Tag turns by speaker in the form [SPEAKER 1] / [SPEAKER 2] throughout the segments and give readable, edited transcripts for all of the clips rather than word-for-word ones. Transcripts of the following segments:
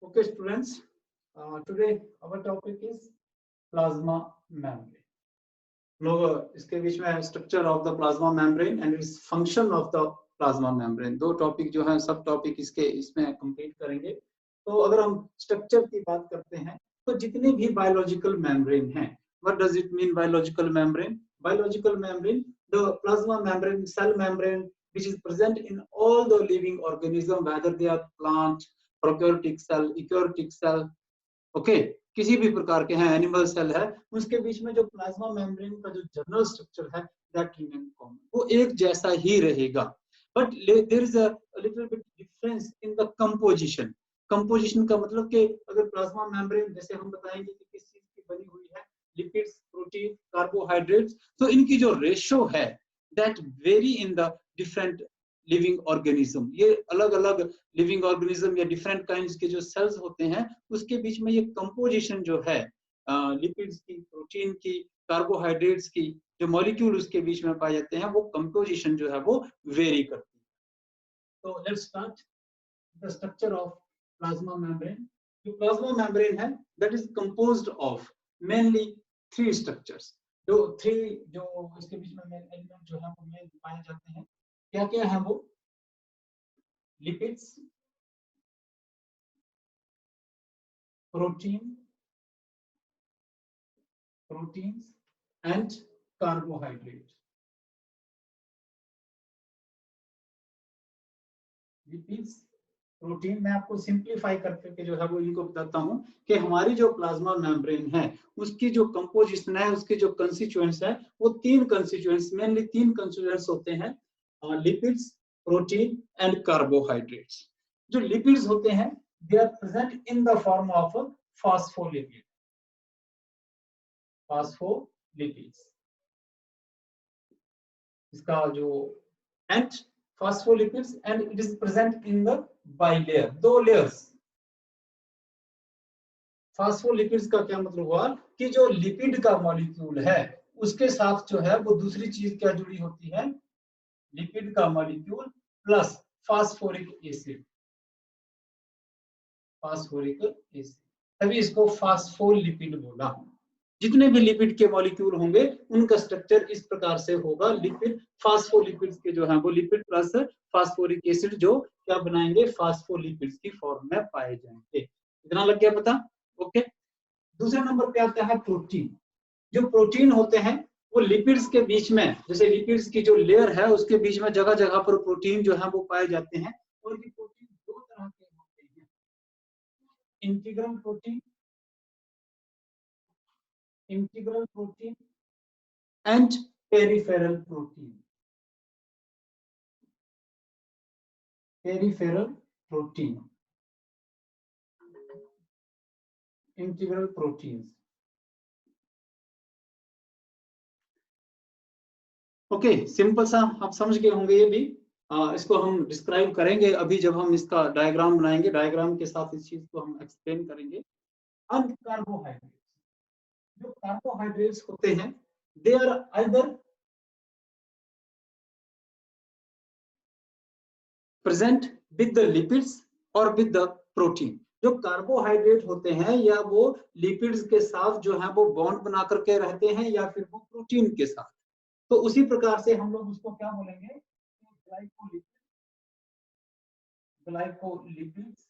[SPEAKER 1] Okay, students. Today our topic is plasma membrane. लोग इसके बीच में structure of the plasma membrane and its function of the plasma membrane, दो topic जो है सब टॉपिक इसमें कंप्लीट करेंगे। तो अगर हम स्ट्रक्चर की बात करते हैं तो जितने भी बायोलॉजिकल मेम्ब्रेन हैं, what does it mean biological membrane? Biological membrane, the plasma membrane, cell membrane which is present in all the living organism, whether they are plant, prokaryotic cell, eukaryotic cell, okay किसी भी प्रकार के हैं, animal cell है, उसके बीच में जो plasma membrane का जो जनरल स्ट्रक्चर है दैट रिमेन कॉमन, वो एक जैसा ही रहेगा। But there is a little bit difference in the composition. Composition का मतलब कि अगर प्लाज्मा मेम्ब्रेन, जैसे हम बताएंगे कि किस चीज की बनी हुई है, लिपिड्स, प्रोटीन, कार्बोहाइड्रेट्स, तो इनकी जो रेशो है that very in the different living organism. ये अलग अलग लिविंग ऑर्गेनिज्म या डिफरेंट काइंड्स के जो सेल्स होते हैं उसके बीच में ये कंपोजिशन जो है लिपिड्स की, प्रोटीन की, कार्बोहाइड्रेट्स की, जो मॉलिक्यूल उसके बीच में पाए जाते हैं, वो कंपोजिशन जो है वो वेरी करती है। तो let's start the structure of plasma membrane. जो प्लाज्मा मेम्ब्रेन है that is composed of mainly three structures. जो इसके बीच में मेन एलिमेंट जो है वो मेन पाए जाते हैं, क्या क्या है वो? Lipids, proteins and carbohydrates. Lipids, protein, मैं आपको सिंप्लीफाई करके जो है वो इनको बताता हूँ कि हमारी जो प्लाज्मा मेम्ब्रेन है उसकी जो कंपोजिशन है, उसके जो कंस्टिट्यूएंट्स है, वो तीन कंस्टिट्यूएंट्स, मेनली तीन कंस्टिट्यूएंट्स होते हैं, लिपिड्स, प्रोटीन एंड कार्बोहाइड्रेट्स। जो लिपिड्स होते हैं they are present in the form of phospholipid, phospholipids. इसका जो end phospholipids and it is present in the bilayer, दो layers। phospholipids का क्या मतलब हुआ कि जो लिपिड का मॉलिक्यूल है उसके साथ जो है वो दूसरी चीज क्या जुड़ी होती है? लिपिड का मॉलिक्यूल प्लस फास्फोरिक एसिड, तभी इसको फास्फोलिपिड बोला। जितने भी लिपिड के मॉलिक्यूल होंगे उनका स्ट्रक्चर इस प्रकार से होगा, लिपिड, फास्फोलिपिड्स के जो है वो लिपिड प्लस फास्फोरिक एसिड जो क्या बनाएंगे? फास्फोलिपिड्स की फॉर्म में पाए जाएंगे। इतना लग गया पता? ओके। दूसरे नंबर पे आता है प्रोटीन। जो प्रोटीन होते हैं वो लिपिड्स के बीच में, जैसे लिपिड्स की जो लेयर है उसके बीच में जगह जगह पर प्रोटीन जो है वो पाए जाते हैं, और ये प्रोटीन दो तरह के होते हैं, integral protein and peripheral protein. Integral proteins. Okay, simple सा आप समझ गए होंगे ये भी। इसको हम डिस्क्राइब करेंगे अभी जब हम इसका डायग्राम बनाएंगे, डायग्राम के साथ इस चीज को हम एक्सप्लेन करेंगे। अब कार्बोहाइड्रेट्स, जो कार्बोहाइड्रेट्स होते हैं they are either present with the lipids और विद द प्रोटीन। जो कार्बोहाइड्रेट होते हैं या वो लिपिड्स के साथ जो है वो बॉन्ड बना करके रहते हैं या फिर वो प्रोटीन के साथ। तो उसी प्रकार से हम लोग उसको क्या बोलेंगे? Glycolipids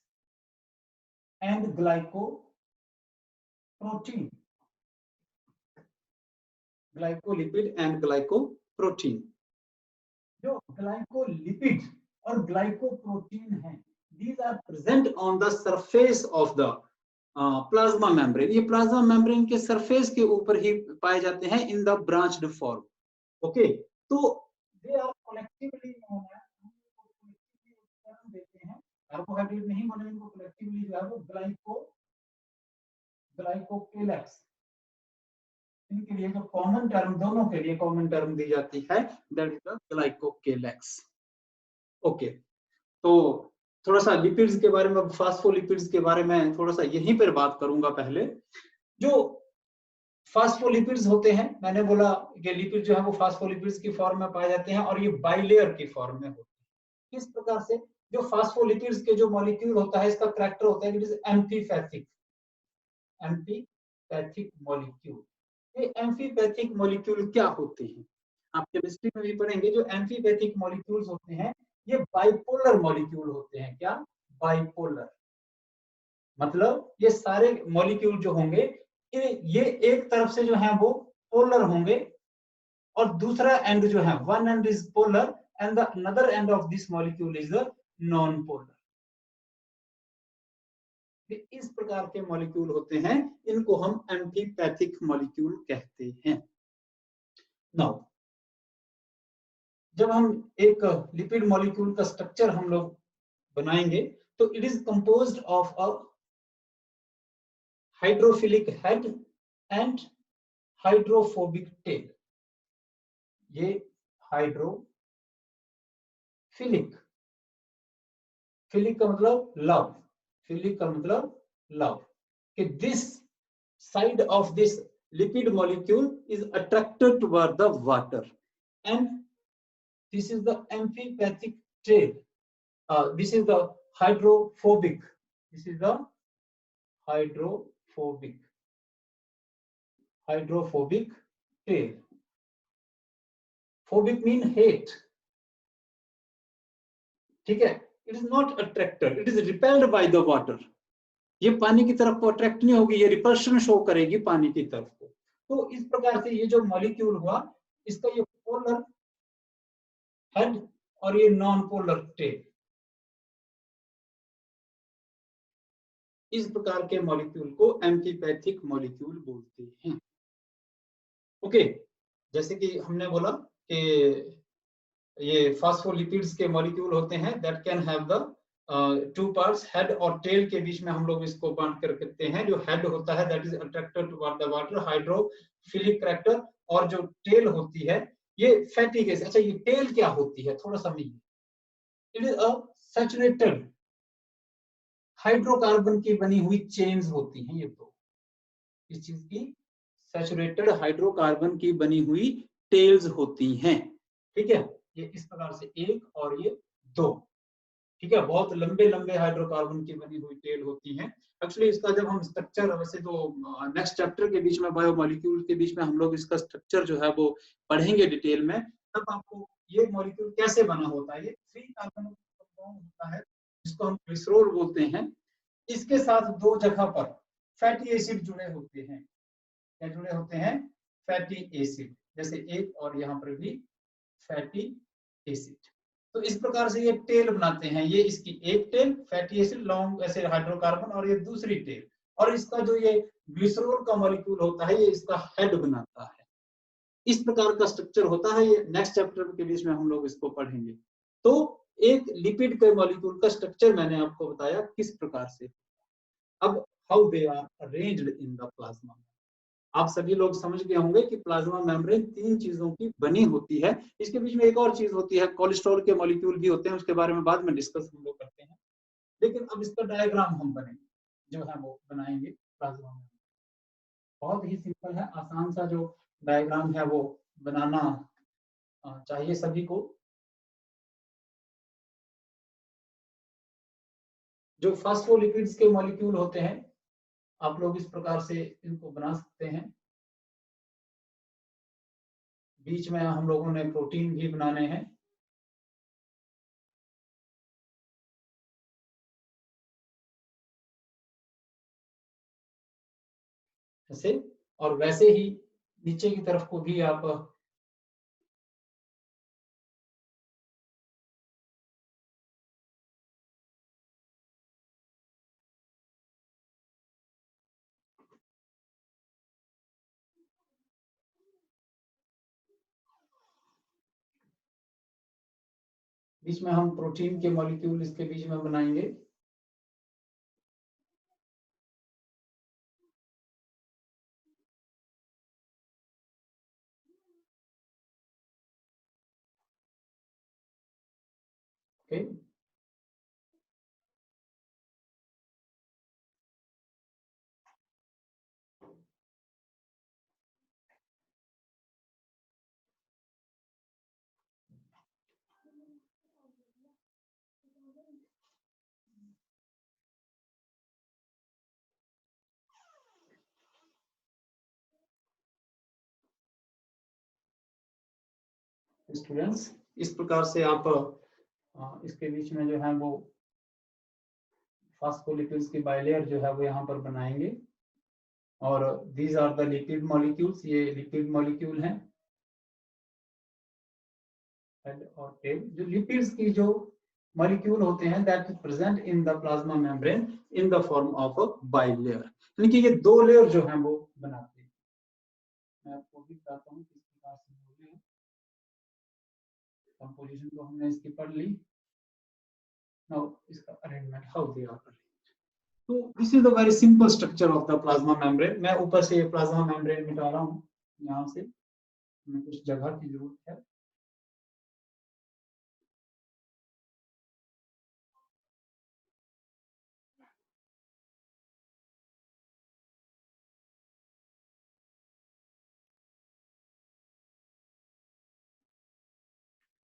[SPEAKER 1] and glycoprotein, glycolipid and glycoprotein. जो ग्लाइकोलिपिड और ग्लाइकोप्रोटीन है, these are present on the surface of the plasma membrane। ये प्लाज्मा मेम्ब्रेन के सरफेस के ऊपर ही पाए जाते हैं in the branched form। Okay, तो they are collectively known as, देते हैं कार्बोहाइड्रेट नहीं बोलेंगे इनको, कलेक्टिवली जो है वो ग्लाइकोकेलेक्स। इनके लिए जो कॉमन टर्म, दोनों के लिए कॉमन टर्म दी जाती है, दैट इज द ग्लाइकोकेलेक्स। ओके, तो थोड़ा सा लिपिड्स के बारे में, फास्फोलिपिड्स के बारे में थोड़ा सा यहीं पर बात करूंगा। पहले जो फास्फोलिपिड्स होते हैं, मैंने बोला कि लिपिड जो है वो फास्फोलिपिड्स की फॉर्म में पाए जाते हैं और ये बाइलेयर की फॉर्म में होते हैं। किस प्रकार से? जो फास्फोलिपिड्स के जो मॉलिक्यूल होता है इसका करैक्टर होता है it is amphipathic, amphipathic molecule. ये एम्फीपैथिक मॉलिक्यूल क्या होते हैं आप केमिस्ट्री में भी पढ़ेंगे। जो एम्फीपैथिक मॉलिक्यूल्स होते हैं ये बाइपोलर मॉलिक्यूल होते हैं। क्या? बाइपोलर मतलब ये सारे मॉलिक्यूल जो होंगे ये एक तरफ से जो है वो पोलर होंगे और दूसरा एंड जो है one and is polar and the another end of this molecule is the non polar. इस प्रकार के मॉलिक्यूल होते हैं, इनको हम एम्फीपैथिक मॉलिक्यूल कहते हैं। नाउ जब हम एक लिपिड मॉलिक्यूल का स्ट्रक्चर हम लोग बनाएंगे तो it is composed of a hydrophilic head and hydrophobic tell. ये हाइड्रोफिलिक, फिलिक का मतलब लव, फिलिक का मतलब लव, कि this side of this lipid molecule is attracted toward the water and this is the amphipathic tail. This is the hydrophobic, this is the hydrophobic tail. Phobic mean hate, ठीक है। it is not attracted, it is repelled by the water. ये पानी की तरफ को attract नहीं होगी, ये रिपल्शन शो करेगी पानी की तरफ को। तो इस प्रकार से ये जो मॉलिक्यूल हुआ इसका ये पोलर हेड और ये नॉन पोलर टेल, इस प्रकार के मॉलिक्यूल को एम्फीपैथिक मॉलिक्यूल बोलते हैं। ओके, जैसे कि हमने बोला कि ये फास्फोलिपिड्स के मॉलिक्यूल होते हैं that can have the two parts, head और टेल के बीच में हम लोग इसको बांट कर करते हैं। जो हेड होता है that is attracted toward the water, hydrophilic character, और जो टेल होती है ये फैटी गैस। अच्छा ये टेल क्या होती है थोड़ा समझिए। It is a saturated hydrocarbon की बनी हुई चेन्स होती हैं ये दो, इस चीज की सैचुरेटेड हाइड्रोकार्बन की बनी हुई टेल्स होती हैं, ठीक है। ये इस प्रकार से एक और ये दो, ठीक है, बहुत लंबे लंबे हाइड्रोकार्बन की बनी हुई टेल होती हैं। एक्चुअली इसका जब हम स्ट्रक्चर, वैसे तो नेक्स्ट चैप्टर के बीच में बायोमोलिक्यूल के बीच में हम लोग इसका स्ट्रक्चर जो है वो पढ़ेंगे डिटेल में, तब आपको ये मॉलिक्यूल कैसे बना होता है। ये 3 कार्बन कंपाउंड होता है जिसको हम ग्लिसरॉल बोलते हैं। इसके साथ दो जगह पर फैटी एसिड जुड़े होते हैं। क्या जुड़े होते हैं? फैटी एसिड, जैसे एक और यहाँ पर भी फैटी एसिड। तो इस प्रकार से ये टेल बनाते हैं। ये इसकी एक टेल फैटी एसिड लॉन्ग ऐसे हाइड्रोकार्बन, और ये दूसरी टेल, और इसका जो ये ग्लिसरॉल का मॉलिक्यूल होता है ये इसका हेड बनाता है। इस प्रकार का स्ट्रक्चर होता है। ये नेक्स्ट चैप्टर के बीच में हम लोग इसको पढ़ेंगे। तो एक लिपिड के मॉलिक्यूल का स्ट्रक्चर मैंने आपको बताया किस प्रकार से। अब how they are arranged in the plasma. आप सभी लोग समझ गए होंगे कि प्लाज्मा मेम्ब्रेन 3 चीजों की बनी होती है। इसके बीच में एक और चीज होती है, कोलेस्ट्रॉल के मॉलिक्यूल भी होते हैं, उसके बारे में बाद में डिस्कस हम लोग करते हैं। लेकिन अब इसका डायग्राम हम बनेंगे, जो है वो बनाएंगे प्लाज्मा मेम्ब्रेन। बहुत ही सिंपल है, आसान सा जो डायग्राम है वो बनाना चाहिए सभी को। जो फास्फोलिपिड्स के मॉलिक्यूल होते हैं आप लोग इस प्रकार से इनको बना सकते हैं। बीच में हम लोगों ने प्रोटीन भी बनाने हैं, ऐसे, और वैसे ही नीचे की तरफ को भी आप बीच में हम प्रोटीन के मॉलिक्यूल इसके बीच में बनाएंगे। ओके, स्टूडेंट्स, इस प्रकार से आप इसके बीच में जो है वो फास्फोलिपिड्स की बाइलेयर जो है वो यहाँ पर बनाएंगे और these are the lipid molecules, ये लिपिड मॉलिक्यूल हैं। हेड और टेल, जो लिपिड्स की जो मॉलिक्यूल होते हैं that is present in the plasma membrane in the form of a bilayer, यानी कि ये दो लेयर जो हैं वो बनाते हैं। मैं आपको भी बताता हूँ किस प्रकार से हो रहे हैं। कंपोजिशन तो हमने इसकी पढ़ ली। नाउ इसका arrangement how they are arranged. तो this is the very simple structure of the plasma membrane. मैं ऊपर से ये प्लाज्मा मेम्ब्रेन मिटा रहा हूँ, यहाँ से हमें कुछ जगह की जरूरत है।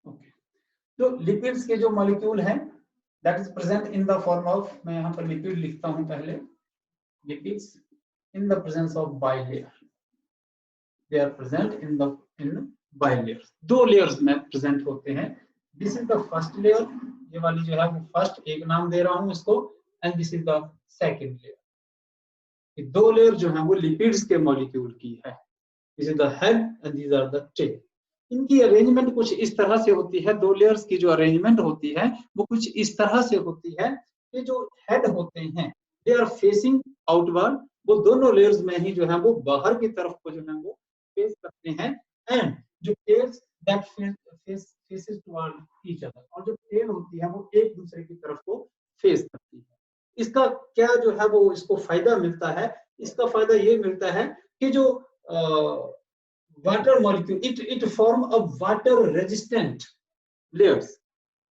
[SPEAKER 1] ओके, जो लिपिड्स के जो मॉलिक्यूल हैं that is present in the form of, मैं यहाँ पर लिपिड लिखता हूँ पहले, lipids in the presence of bilayer, they are present in bilayer. दो लेयर्स में प्रेजेंट होते हैं। This is the first layer, ये वाली जो है वो फर्स्ट, एक नाम दे रहा हूँ इसको, and this is the second layer. ये दो लेयर जो है वो लिपिड्स के मॉलिक्यूल की है। This is the head and these are the tail. इनकी अरेंजमेंट कुछ इस तरह से होती है, दो लेयर्स की जो अरेंजमेंट होती है वो कुछ इस तरह से होती है कि जो हेड होते हैं दे आर फेसिंग आउटवर्ड, वो दोनों लेयर्स में ही जो है वो बाहर की तरफ को जो है वो फेस करते हैं, एंड जो tails that faces toward each other, और जो टेल होती है वो एक दूसरे की तरफ को फेस करती है। इसका क्या जो है वो इसको फायदा मिलता है, इसका फायदा ये मिलता है कि जो water molecule it form a water resistant layers.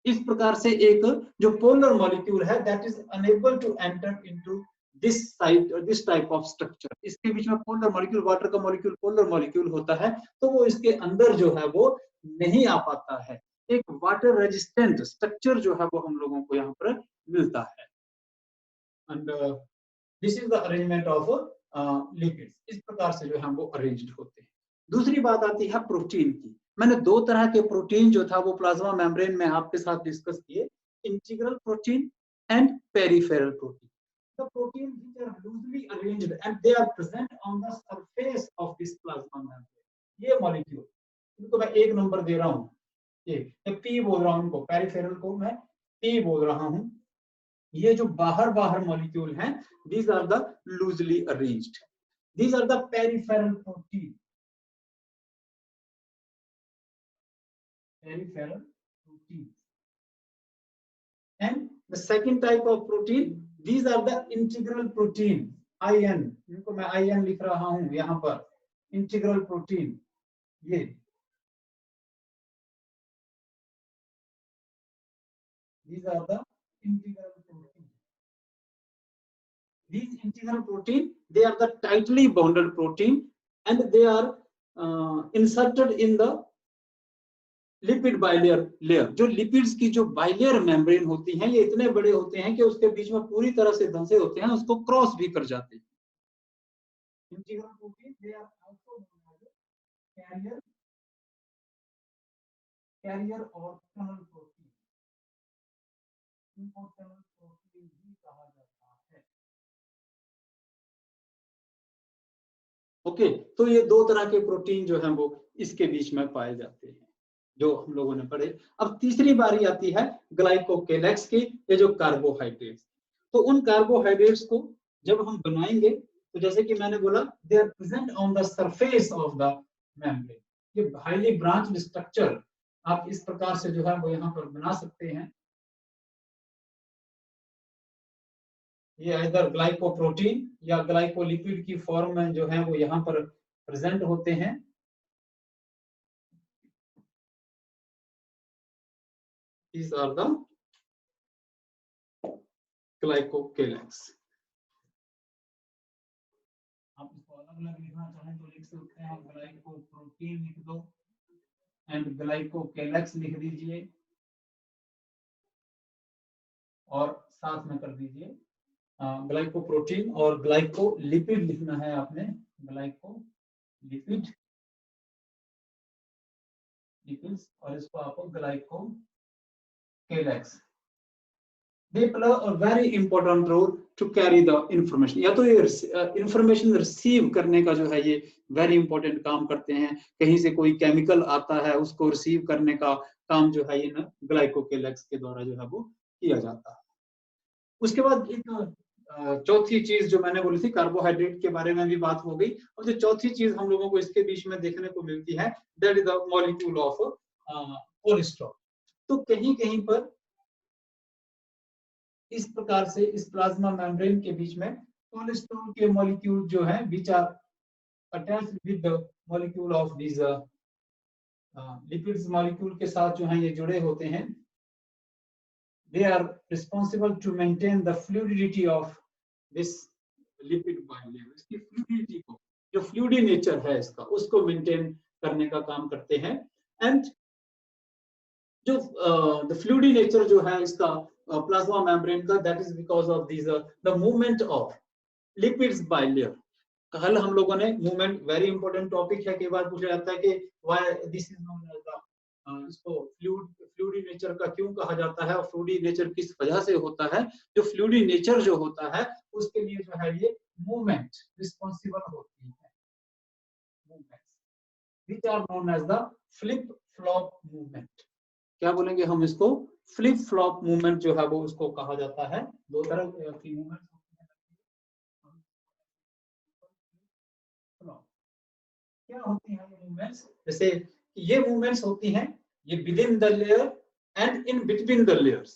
[SPEAKER 1] इस प्रकार से एक जो पोलर मॉलिक्यूल है that is unable to enter into this side, this type of structure. इसके बीच में पोलर मॉलिक्यूल, वाटर का मॉलिक्यूल पोलर मॉलिक्यूल होता है, तो वो इसके अंदर जो है वो नहीं आ पाता है। एक वाटर रेजिस्टेंट स्ट्रक्चर जो है वो हम लोगों को यहाँ पर मिलता है। And this is the arrangement of lipids. इस प्रकार से जो है वो अरेंज्ड होते हैं। दूसरी बात आती है प्रोटीन की। मैंने दो तरह के प्रोटीन जो था वो प्लाज्मा मेम्ब्रेन में आपके साथ डिस्कस किए, integral protein and peripheral protein. The proteins which are loosely arranged and they are present on the surface of this plasma membrane. ये मॉलिक्यूल, इनको मैं एक नंबर दे रहा हूँ, मैं पी बोल रहा हूँ, इनको पेरिफेरल को मैं पी बोल रहा हूँ। ये जो बाहर बाहर मॉलिक्यूल हैं these are the loosely arranged, these are the peripheral protein, peripheral protein. And the second type of protein, these are the integral protein, IN, इनको मैं IN लिख रहा हूं यहाँ पर, integral protein। ये these are the integral protein. These integral protein, they are the tightly bonded protein and they are inserted in the lipid bilayer layer. जो lipids की जो बाइलेयर मेम्ब्रेन होती हैं ये इतने बड़े होते हैं कि उसके बीच में पूरी तरह से धंसे होते हैं, उसको क्रॉस भी कर जाते हैं। Integral protein they are also carrier, carrier और टनल प्रोटीन, इनको टनल प्रोटीन भी कहा जाता है। ओके, तो ये दो तरह के प्रोटीन जो हैं वो इसके बीच में पाए जाते हैं जो हम लोगों ने पढ़े। अब तीसरी बारी आती है ग्लाइकोकेलेक्स की, ये जो कार्बोहाइड्रेट्स। तो उन कार्बोहाइड्रेट्स को जब हम बनाएंगे तो जैसे कि मैंने बोला they are present on the surface of the membrane. ये हाईली ब्रांच्ड स्ट्रक्चर आप इस प्रकार से जो है वो यहाँ पर बना सकते हैं। ये इधर ग्लाइकोप्रोटीन या ग्लाइकोलिपिड की फॉर्म में जो है वो यहाँ पर प्रेजेंट होते हैं। These are the glycocalyx. आप इसको अलग अलग लिखना चाहें तो लिख सकते हैं, ग्लाइकोप्रोटीन लिख दो एंड ग्लाइकोकेलेक्स लिख दीजिए और साथ में कर दीजिए ग्लाइकोप्रोटीन और ग्लाइकोलिपिड लिखना है आपने, ग्लाइकोलिपिड लिपिड्स, और इसको आप ग्लाइकोकेलेक्स। They play a very important role to carry the information. या तो ये इंफॉर्मेशन रिसीव करने का जो है ये वेरी इंपॉर्टेंट काम करते हैं। कहीं से कोई केमिकल आता है उसको रिसीव करने का काम जो है ये ना ग्लाइकोकेलेक्स के द्वारा जो है वो किया जाता है। उसके बाद एक चौथी चीज जो मैंने बोली थी, कार्बोहाइड्रेट के बारे में भी बात हो गई, और जो चौथी चीज हम लोगों को इसके बीच में देखने को मिलती है, that is the molecule of cholesterol. तो कहीं कहीं पर इस प्रकार से इस प्लाज्मा मेम्ब्रेन के बीच में कोलेस्ट्रॉल के मॉलिक्यूल जो है which are attached with the molecule of this lipids molecule के साथ जो है ये जुड़े होते हैं। They are responsible to maintain the fluidity of this lipid bilayer. इसकी fluidity को, जो fluidy nature है इसका, उसको maintain करने का काम करते हैं। And जो the fluidy nature जो है इसका plasma membrane का, that is because of these the movement of lipids bilayer. कल हम लोगों ने मूवमेंट, वेरी इंपॉर्टेंट टॉपिक है, कई बार पूछा जाता है कि why this is known as the, इसको फ्लूइडी नेचर का क्यों कहा जाता है और फ्लूइडी नेचर किस वजह से होता है। जो फ्लूइडी नेचर जो होता है उसके लिए जो है ये मूवमेंट रिस्पॉन्सिबल होती है, movements which are known as the flip flop movement. क्या बोलेंगे हम इसको? फ्लिप फ्लॉप मूवमेंट जो है वो उसको कहा जाता है। दो तरह की मूवमेंट क्या होती है ये मूवमेंट्स? जैसे ये मूवमेंट्स होती हैं ये with in the layer and in between the layers,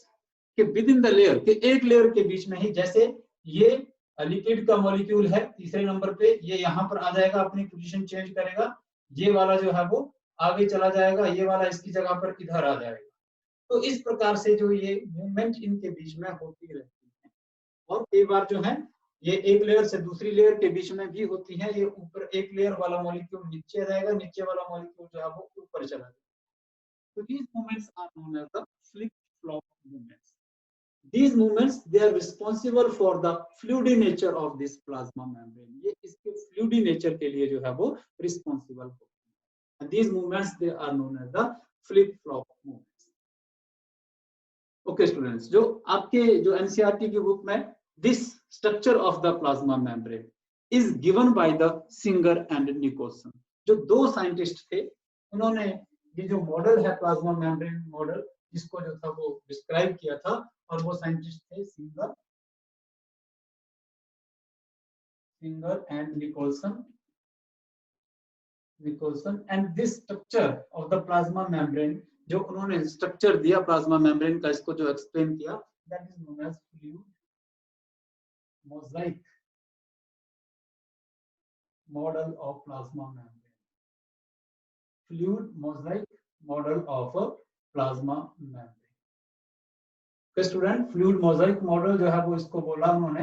[SPEAKER 1] कि विद इन द लेयर के एक लेयर के बीच में ही, जैसे ये लिपिड का मॉलिक्यूल है तीसरे नंबर पे, ये यहाँ पर आ जाएगा, अपनी पोजीशन चेंज करेगा, ये वाला जो है वो आगे चला जाएगा, ये वाला इसकी जगह पर इधर आ जाएगा। तो इस प्रकार से जो ये मूवमेंट इनके बीच में होती रहती है। और कई बार जो है ये एक लेयर से दूसरी लेयर के बीच में भी होती है। ये ऊपर एक लेयर वाला मॉलिक्यूल नीचे रहेगा, नीचे वाला मॉलिक्यूल जो है वो ऊपर चला जाएगा। तो these movements are known as the flip-flop movements. These movements they are responsible for the fluidy nature of this plasma membrane. ये इसके fluidy nature के लिए जो है वो responsible होते हैं। And these movements they are known as the flip-flop movements. Okay students, जो आपके जो NCERT की बुक में this structure of the plasma membrane is given by the Singer and Nicholson. जो दो साइंटिस्ट थे उन्होंने ये जो मॉडल है प्लाज्मा मेम्ब्रेन मॉडल, जिसको जो था वो डिस्क्राइब किया था, और वो साइंटिस्ट थे Singer and Nicolson. And this structure of the plasma membrane, जो उन्होंने स्ट्रक्चर दिया प्लाज्मा मेम्ब्रेन का, इसको जो एक्सप्लेन किया, that is known as fluid mosaic model of plasma membrane. Fluid mosaic model of a plasma membrane. तो student fluid mosaic model जो है वो इसको बोला उन्होंने।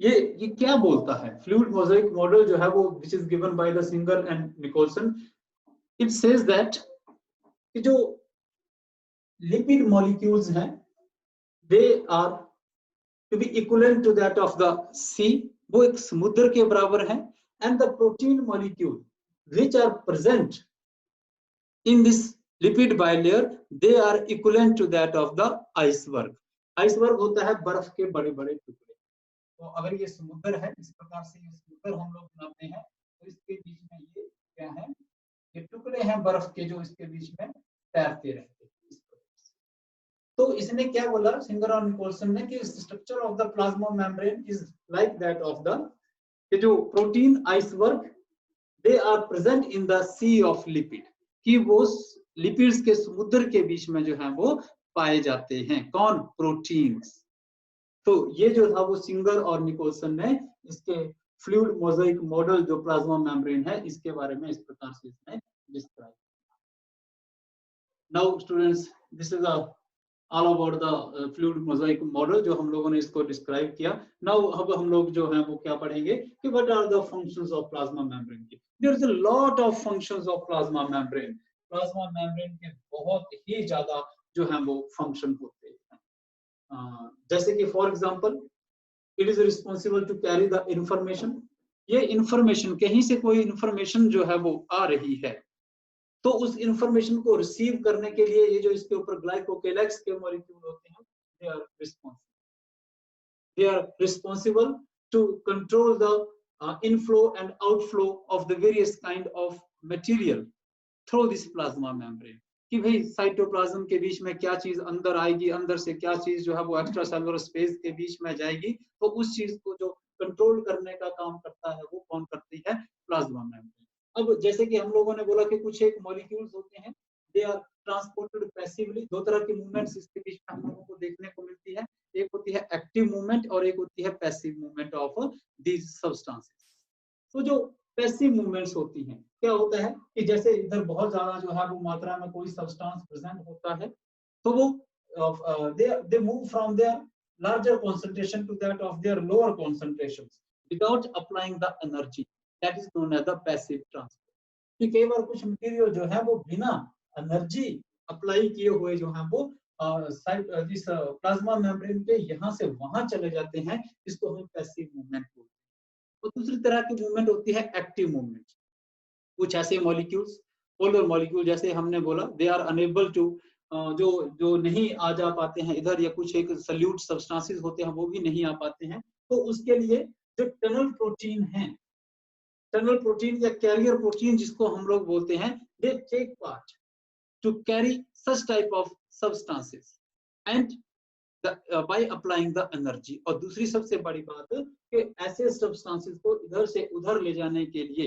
[SPEAKER 1] ये क्या बोलता है? फ्लूइड मोज़ाइक मॉडल जो है वो which is given by the Singer and Nicholson, it says that कि जो लिपिड मॉलिक्यूल्स हैं they are to be equivalent to that of the sea, वो एक समुद्र के बराबर है। and the protein molecule which are present in this lipid bilayer they are equivalent to that of the iceberg. iceberg होता है बर्फ के बड़े बड़े टुकड़े। तो अगर ये समुद्र है, इस प्रकार से ये समुद्र हम लोग बनाते हैं, तो इसके बीच में ये क्या है? ये टुकड़े हैं बर्फ के जो इसके बीच में तैरते रहते हैं। तो इसने क्या बोला सिंगर और निकोलसन ने कि structure of the plasma membrane is like that of the, कि जो protein iceberg they are present in the sea of lipid, कि वो लिपिड्स के समुद्र के बीच में जो है वो पाए जाते हैं। कौन? प्रोटीन्स। तो ये जो था वो सिंगर और निकोलसन ने इसके फ्लूइड मोज़ाइक मॉडल जो प्लाज्मा मेम्ब्रेन है इसके बारे में इस प्रकार से इसने describe. Now students, this is all about the fluid mosaic model जो हम लोगों ने इसको डिस्क्राइब किया। नाउ अब हम लोग जो है वो क्या पढ़ेंगे कि what are the functions of plasma membrane की। There is a lot of functions of plasma membrane. Plasma membrane के बहुत ही ज्यादा जो है वो फंक्शन होते हैं। जैसे कि for example it is responsible to carry the information. ये इंफॉर्मेशन, कहीं से कोई इंफॉर्मेशन जो है वो आ रही है, तो उस इंफॉर्मेशन को रिसीव करने के लिए ये जो इसके ऊपर ग्लाइकोकेलेक्स के मॉलिक्यूल होते हैं, they are responsible to control the inflow and outflow of the various kind of material through this plasma membrane. कि भाई साइटोप्लाज्म के बीच में क्या चीज अंदर आएगी, अंदर से क्या चीज जो है वो एक्स्ट्रा सेलुलर स्पेस के बीच में जाएगी, तो उस चीज को जो कंट्रोल करने का काम करता है वो कौन करती है? Plasma membrane. अब जैसे कि हम लोगों ने बोला कि कुछ एक मॉलिक्यूल्स होते हैं, दे आर ट्रांसपोर्टेड पैसिवली। दो तरह की मूवमेंट्स इसके बीच में हम लोगों को देखने को मिलती है, एक होती है एक्टिव मूवमेंट और एक होती है passive movement of these substances. तो जो पैसिव मूवमेंट्स होती हैं, क्या होता है कि जैसे इधर बहुत ज्यादा जो है वो मात्रा में कोई सब्सटेंस प्रेजेंट होता है, तो वो they move from their larger concentration to that of their lower concentrations without applying the energy, that is known as the passive transport। कि कई बार कुछ मटेरियल जो है वो बिना एनर्जी अप्लाई किए हुए जो है वो इस प्लाज्मा मेम्ब्रेन के यहाँ से वहां चले जाते हैं, इसको हम पैसिव मूवमेंट बोलते हैं। तो दूसरी तरह की मूवमेंट होती है एक्टिव मूवमेंट। कुछ ऐसे मॉलिक्यूल्स, पोलर मॉलिक्यूल जैसे हमने बोला, दे आर अनेबल टू, जो जो नहीं आ जा पाते हैं इधर, या कुछ एक सल्यूट सब्सटेंसेस होते हैं वो भी नहीं आ पाते हैं, तो उसके लिए जो टनल प्रोटीन है, टनल प्रोटीन या कैरियर प्रोटीन जिसको हम लोग बोलते हैं, they take part to carry such type of substances and by applying the energy. और दूसरी सबसे बड़ी बात कि ऐसे सब्सटेंसेस को इधर से उधर ले जाने के लिए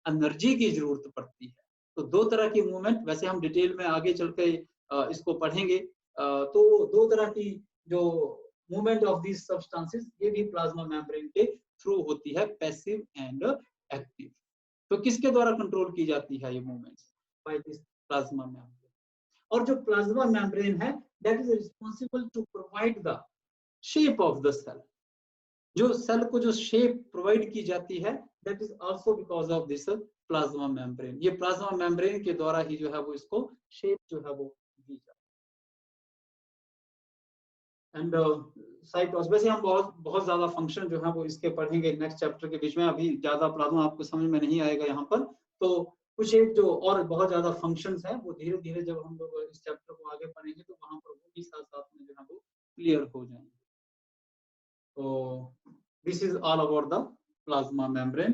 [SPEAKER 1] एनर्जी की जरूरत पड़ती है। तो दो तरह की मूवमेंट, वैसे हम डिटेल में आगे चल के इसको पढ़ेंगे, तो दो तरह की जो मूवमेंट ऑफ दीज सब्सटेंसेस, ये भी प्लाज्मा मेम्ब्रेन के थ्रू होती है, पैसिव एंड एक्टिव। तो किसके द्वारा कंट्रोल की जाती है ये movements? By this plasma membrane. और जो प्लाज्मा मेम्ब्रेन है, that is responsible to provide the shape of the cell. जो सेल को जो शेप प्रोवाइड की जाती है, that is also because of this plasma membrane. ये प्लाज्मा मेम्ब्रेन के द्वारा ही जो है वो इसको शेप जो है वो दी जाती है। एंड साइटोस, वैसे हम बहुत ज्यादा फंक्शन जो है वो इसके पढ़ेंगे नेक्स्ट चैप्टर के बीच में, अभी ज्यादा प्लाज्मा आपको समझ में नहीं आएगा यहाँ पर। तो कुछ एक जो और बहुत ज्यादा फंक्शंस हैं वो धीरे धीरे जब हम लोग इस चैप्टर को आगे पढ़ेंगे तो वहां पर वो भी साथ साथ में जो है वो क्लियर हो जाएंगे। तो this is all about the plasma membrane.